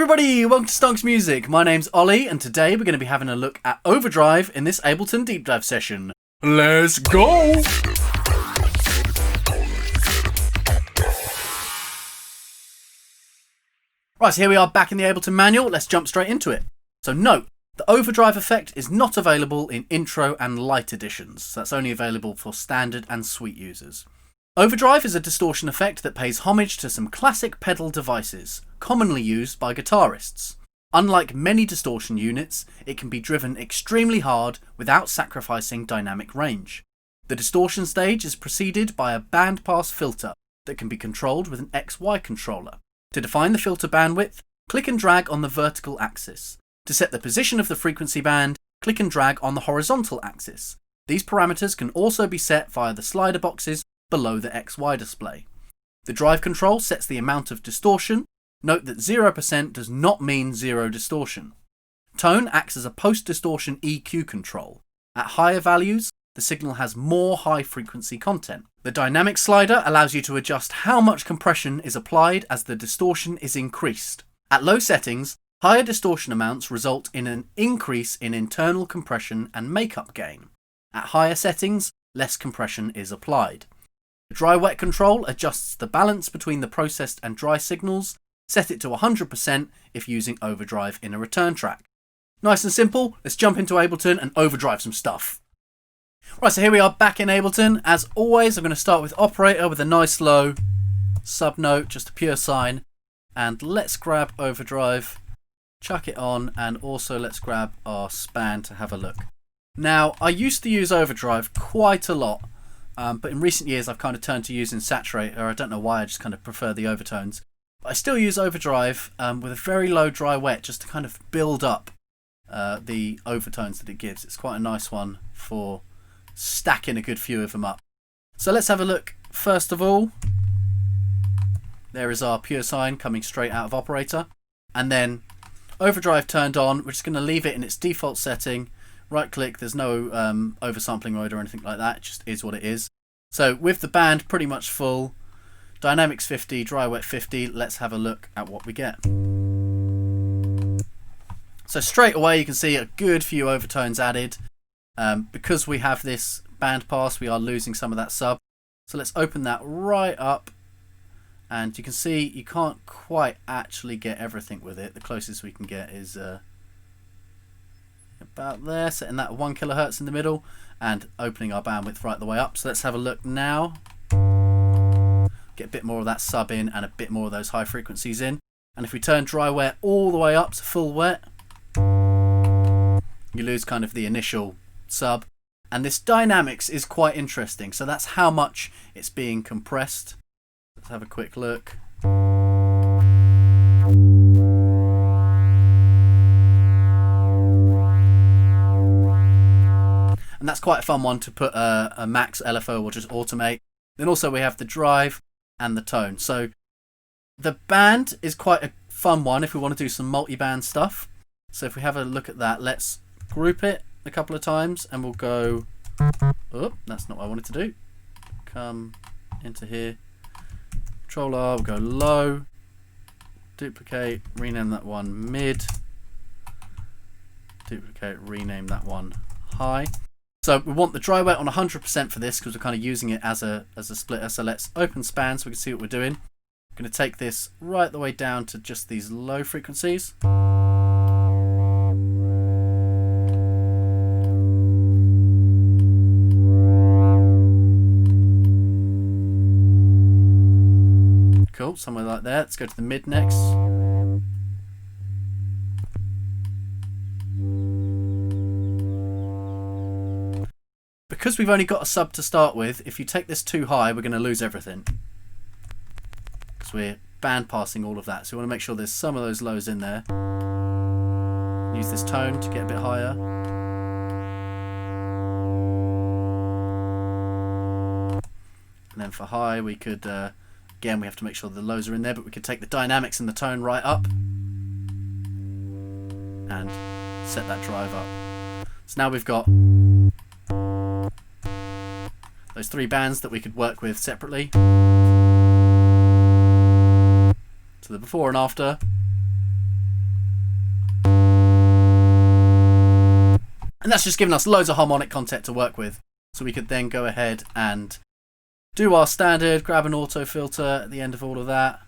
everybody, welcome to Stonx Music. My name's Ollie, and today we're going to be having a look at Overdrive in this Ableton Deep Dive session. Let's go! Right, so here we are back in the Ableton Manual. Let's jump straight into it. So note, the Overdrive effect is not available in Intro and Light editions. So that's only available for Standard and Suite users. Overdrive is a distortion effect that pays homage to some classic pedal devices, commonly used by guitarists. Unlike many distortion units, it can be driven extremely hard without sacrificing dynamic range. The distortion stage is preceded by a bandpass filter that can be controlled with an XY controller. To define the filter bandwidth, click and drag on the vertical axis. To set the position of the frequency band, click and drag on the horizontal axis. These parameters can also be set via the slider boxes below the XY display. The drive control sets the amount of distortion. Note that 0% does not mean zero distortion. Tone acts as a post-distortion EQ control. At higher values, the signal has more high-frequency content. The dynamic slider allows you to adjust how much compression is applied as the distortion is increased. At low settings, higher distortion amounts result in an increase in internal compression and makeup gain. At higher settings, less compression is applied. The dry-wet control adjusts the balance between the processed and dry signals. Set it to 100% if using Overdrive in a return track. Nice and simple, let's jump into Ableton and overdrive some stuff. Right, so here we are back in Ableton. As always, I'm going to start with Operator with a nice low sub note, just a pure sine. And let's grab Overdrive, chuck it on, and also let's grab our span to have a look. Now, I used to use Overdrive quite a lot. But in recent years I've kind of turned to using Saturator. I don't know why, I just kind of prefer the overtones. But I still use Overdrive with a very low dry wet just to kind of build up the overtones that it gives. It's quite a nice one for stacking a good few of them up. So let's have a look. First of all, there is our pure sine coming straight out of Operator. And then Overdrive turned on. We're just going to leave it in its default setting. Right click, there's no oversampling mode or anything like that, it just is what it is. So with the band pretty much full, dynamics 50, dry wet 50, let's have a look at what we get. So straight away you can see a good few overtones added. Because we have this band pass, we are losing some of that sub. So let's open that right up, and you can see you can't quite actually get everything with it. The closest we can get is about there, setting that 1 kilohertz in the middle and opening our bandwidth right the way up. So let's have a look now. Get a bit more of that sub in and a bit more of those high frequencies in. And if we turn dry wet all the way up to full wet, you lose kind of the initial sub. And this dynamics is quite interesting. So that's how much it's being compressed. Let's have a quick look. And that's quite a fun one to put a max LFO or just automate. Then also we have the drive and the tone. So the band is quite a fun one if we want to do some multi-band stuff. So if we have a look at that, let's group it a couple of times and we'll go, oh, that's not what I wanted to do. Come into here, Control R, we'll go low, duplicate, rename that one mid, duplicate, rename that one high. So we want the dry wet on 100% for this because we're kind of using it as a splitter. So let's open span so we can see what we're doing. I'm going to take this right the way down to just these low frequencies. Cool, somewhere like that. Let's go to the mid next. Because we've only got a sub to start with, if you take this too high, we're going to lose everything. Because we're band passing all of that. So we want to make sure there's some of those lows in there. Use this tone to get a bit higher. And then for high, we could, again, we have to make sure the lows are in there, but we could take the dynamics and the tone right up. And set that drive up. So now we've got those three bands that we could work with separately. So the before and after. And that's just given us loads of harmonic content to work with. So we could then go ahead and do our standard, grab an auto filter at the end of all of that.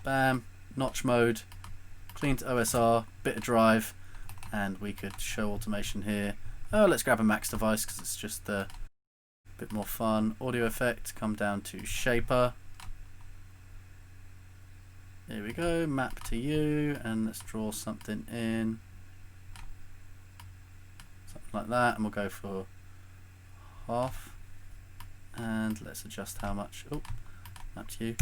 Bam, notch mode, clean to OSR, bit of drive, and we could show automation here. Oh, let's grab a max device because it's just a bit more fun. Audio effect, come down to shaper. There we go, map to you, and let's draw something in. Something like that, and we'll go for half. And let's adjust how much. Oh, up to you.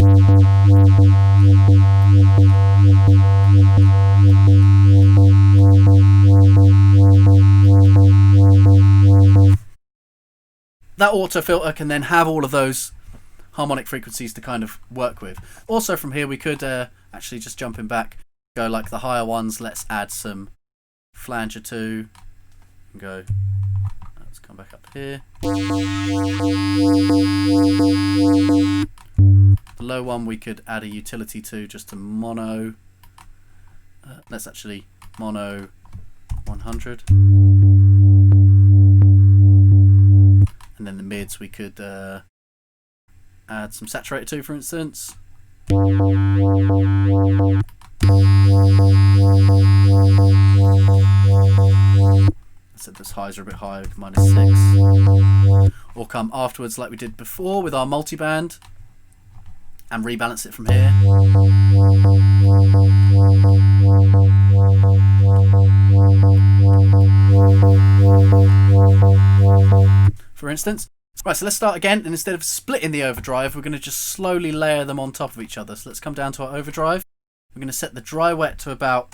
That auto filter can then have all of those harmonic frequencies to kind of work with. Also from here we could actually, just jumping back, go like the higher ones. Let's add some flanger to, and go, let's come back up here. The low one we could add a utility to, just to mono. Let's actually mono 100. And then the mids we could add some saturated to, for instance. I said this highs are a bit higher, -6. Or come afterwards like we did before with our multiband and rebalance it from here. For instance. Right, so let's start again, and instead of splitting the overdrive, we're going to just slowly layer them on top of each other. So let's come down to our overdrive. We're going to set the dry wet to about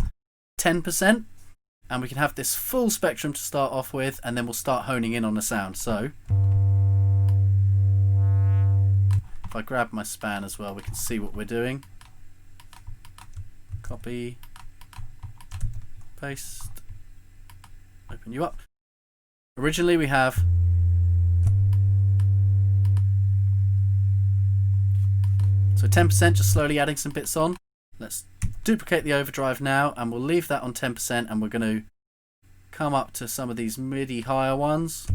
10%, and we can have this full spectrum to start off with, and then we'll start honing in on the sound. So if I grab my span as well, we can see what we're doing. Copy, paste, open you up. Originally we have so 10%, just slowly adding some bits on. Let's duplicate the overdrive now, and we'll leave that on 10%, and we're going to come up to some of these MIDI higher ones.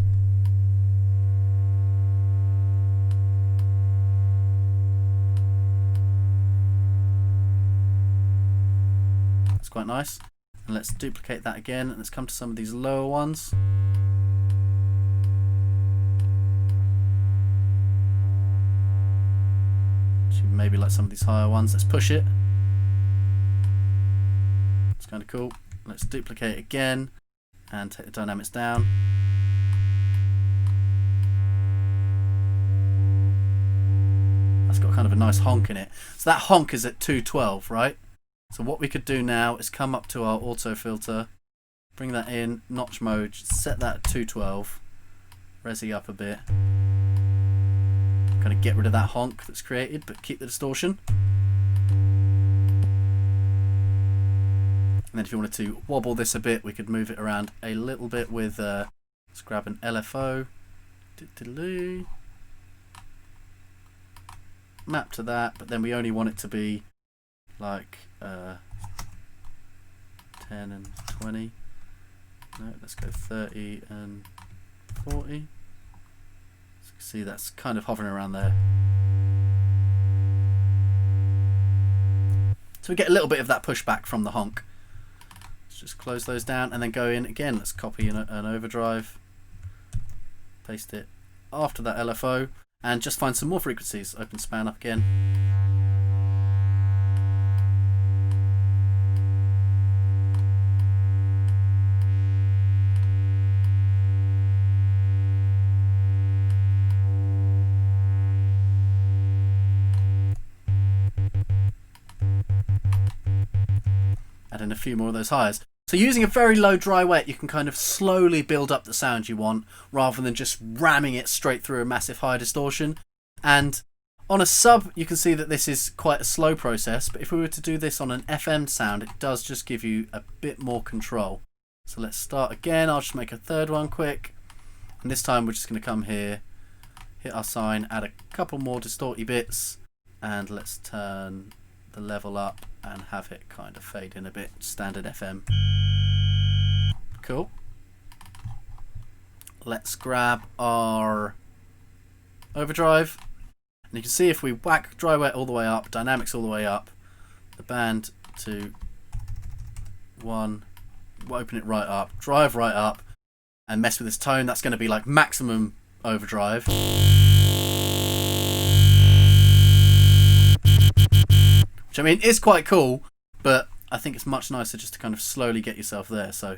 That's quite nice. And let's duplicate that again, and let's come to some of these lower ones. Maybe like some of these higher ones. Let's push it. It's kind of cool. Let's duplicate it again and take the dynamics down. That's got kind of a nice honk in it. So that honk is at 212, right? So what we could do now is come up to our auto filter, bring that in, notch mode, set that at 212, resi up a bit. Kind of get rid of that honk that's created, but keep the distortion. And then if you wanted to wobble this a bit, we could move it around a little bit with, let's grab an LFO, map to that, but then we only want it to be like 10 and 20. No, let's go 30 and 40. See, that's kind of hovering around there. So we get a little bit of that pushback from the honk. Let's just close those down and then go in again. Let's copy an overdrive, paste it after that LFO, and just find some more frequencies. Open span up again. Add in a few more of those highs. So using a very low dry wet, you can kind of slowly build up the sound you want rather than just ramming it straight through a massive high distortion. And on a sub, you can see that this is quite a slow process, but if we were to do this on an FM sound, it does just give you a bit more control. So let's start again. I'll just make a third one quick. And this time we're just going to come here, hit our sign, add a couple more distorty bits, and let's turn the level up and have it kind of fade in a bit. Standard FM. Cool. let's grab our overdrive. And you can see if we whack dry wet all the way up, dynamics all the way up, the band to 1, we'll open it right up, drive right up, and mess with this tone, that's going to be like maximum overdrive. Which I mean is quite cool, but I think it's much nicer just to kind of slowly get yourself there. So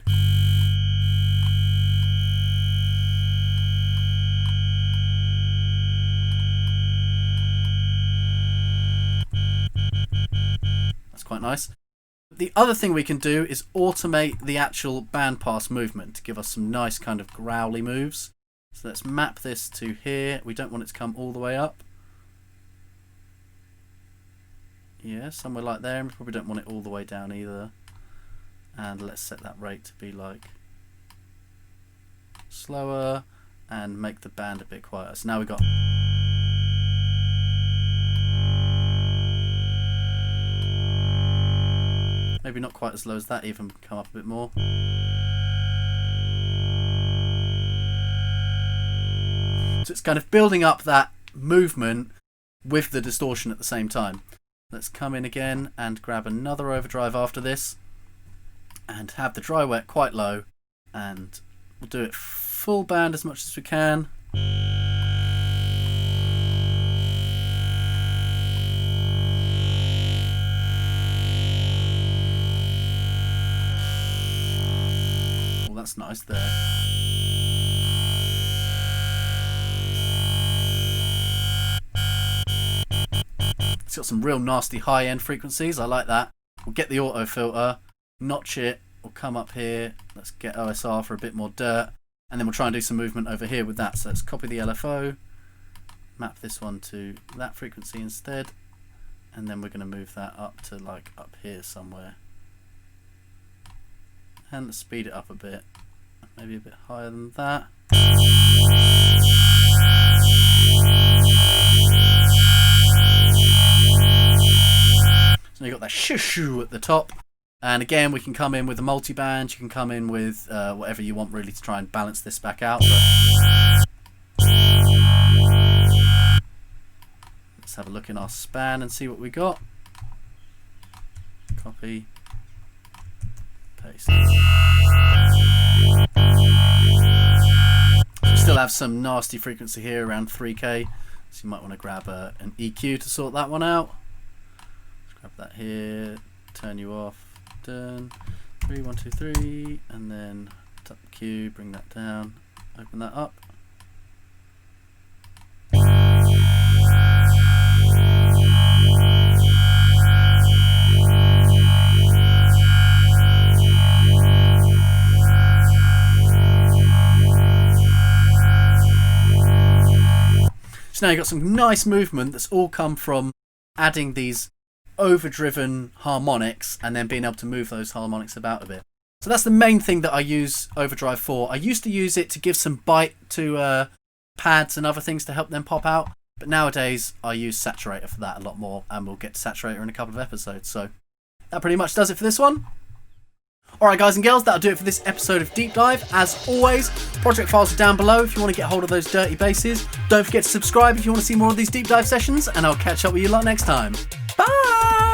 that's quite nice. The other thing we can do is automate the actual bandpass movement to give us some nice kind of growly moves. So let's map this to here. We don't want it to come all the way up. Yeah, somewhere like there. And we probably don't want it all the way down either. And let's set that rate to be like slower and make the band a bit quieter. So now we've got... maybe not quite as low as that, even come up a bit more. So it's kind of building up that movement with the distortion at the same time. Let's come in again and grab another overdrive after this and have the dry wet quite low, and we'll do it full band as much as we can. Well, that's nice there. It's got some real nasty high-end frequencies. I like that. We'll get the auto filter, notch it. We'll come up here. Let's get OSR for a bit more dirt, and then we'll try and do some movement over here with that. So let's copy the LFO, map this one to that frequency instead, and then we're going to move that up to like up here somewhere. And let's speed it up a bit, maybe a bit higher than that. So you've got that shoo-shoo at the top, and again we can come in with a multi-band. You can come in with whatever you want really to try and balance this back out. But let's have a look in our span and see what we got. Copy, paste. We still have some nasty frequency here around 3K, so you might want to grab an EQ to sort that one out. Grab that here, turn you off, done. 3, 1, 2, 3, and then tap the Q, bring that down, open that up. So now you've got some nice movement that's all come from adding these overdriven harmonics and then being able to move those harmonics about a bit. So that's the main thing that I use Overdrive for. I used to use it to give some bite to pads and other things to help them pop out, but nowadays I use Saturator for that a lot more, and we'll get to Saturator in a couple of episodes. So that pretty much does it for this one. Alright guys and girls, that'll do it for this episode of Deep Dive. As always, project files are down below if you want to get hold of those dirty basses. Don't forget to subscribe if you want to see more of these Deep Dive sessions, and I'll catch up with you lot next time. Bye!